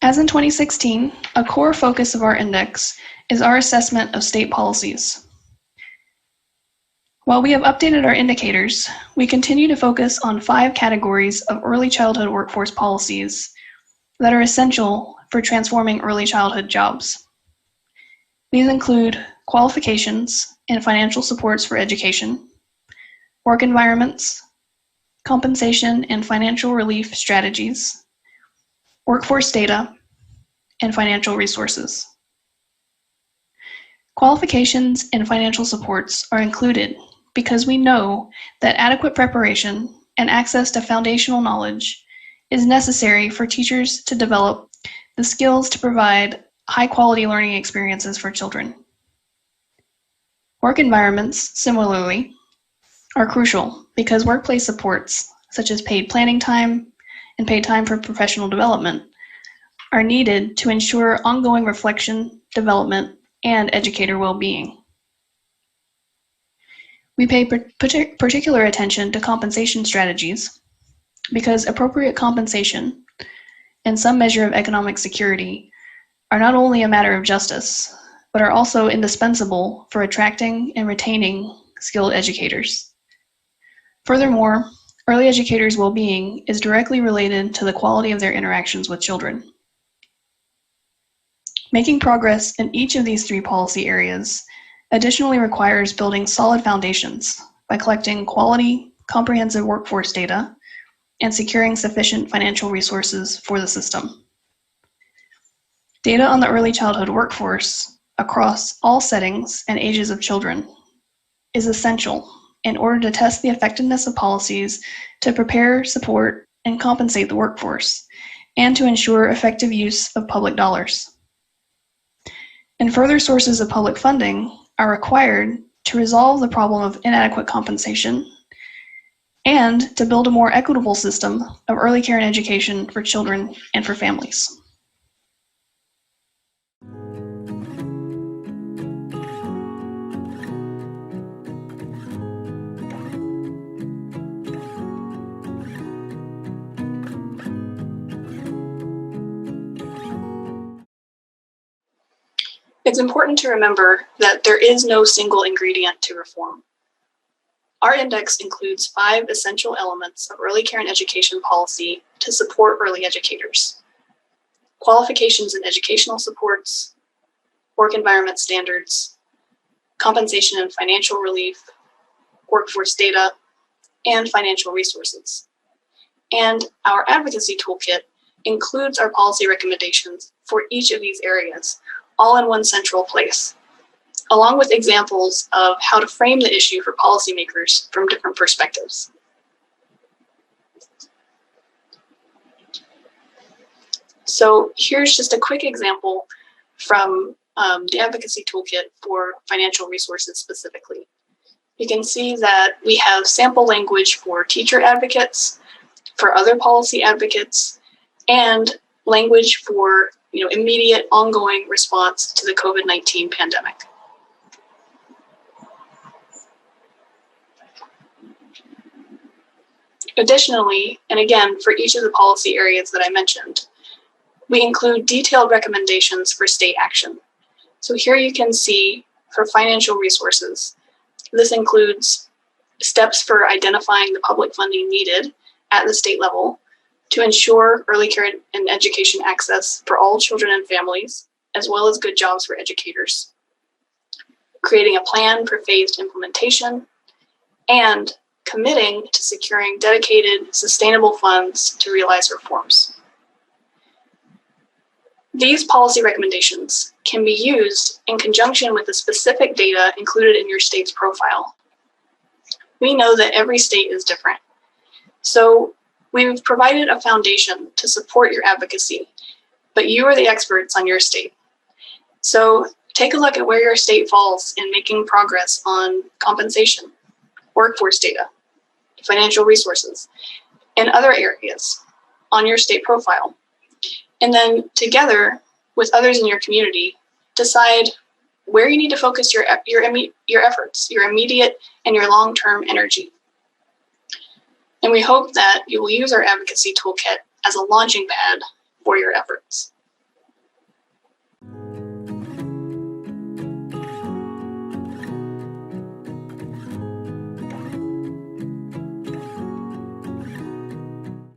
As in 2016, a core focus of our index is our assessment of state policies. While we have updated our indicators, we continue to focus on 5 categories of early childhood workforce policies that are essential for transforming early childhood jobs. These include qualifications and financial supports for education, work environments, compensation and financial relief strategies, workforce data, and financial resources. Qualifications and financial supports are included because we know that adequate preparation and access to foundational knowledge is necessary for teachers to develop the skills to provide high-quality learning experiences for children. Work environments, similarly, are crucial because workplace supports, such as paid planning time and paid time for professional development, are needed to ensure ongoing reflection, development, and educator well-being. We pay particular attention to compensation strategies because appropriate compensation and some measure of economic security are not only a matter of justice, but are also indispensable for attracting and retaining skilled educators. Furthermore, early educators' well-being is directly related to the quality of their interactions with children. Making progress in each of these 3 policy areas additionally requires building solid foundations by collecting quality, comprehensive workforce data and securing sufficient financial resources for the system. Data on the early childhood workforce across all settings and ages of children is essential in order to test the effectiveness of policies to prepare, support, and compensate the workforce, and to ensure effective use of public dollars. And further sources of public funding are required to resolve the problem of inadequate compensation and to build a more equitable system of early care and education for children and for families. It's important to remember that there is no single ingredient to reform. Our index includes 5 essential elements of early care and education policy to support early educators: qualifications and educational supports, work environment standards, compensation and financial relief, workforce data, and financial resources. And our advocacy toolkit includes our policy recommendations for each of these areas, all in one central place, along with examples of how to frame the issue for policymakers from different perspectives. So here's just a quick example from the advocacy toolkit for financial resources specifically. You can see that we have sample language for teacher advocates, for other policy advocates, and language for immediate ongoing response to the COVID-19 pandemic. Additionally, and again, for each of the policy areas that I mentioned, we include detailed recommendations for state action. So here you can see for financial resources, this includes steps for identifying the public funding needed at the state level to ensure early care and education access for all children and families, as well as good jobs for educators, creating a plan for phased implementation, and committing to securing dedicated, sustainable funds to realize reforms. These policy recommendations can be used in conjunction with the specific data included in your state's profile. We know that every state is different, so we've provided a foundation to support your advocacy, but you are the experts on your state. So take a look at where your state falls in making progress on compensation, workforce data, financial resources, and other areas on your state profile. And then together with others in your community, decide where you need to focus your efforts, your immediate and your long-term energy. And we hope that you will use our advocacy toolkit as a launching pad for your efforts.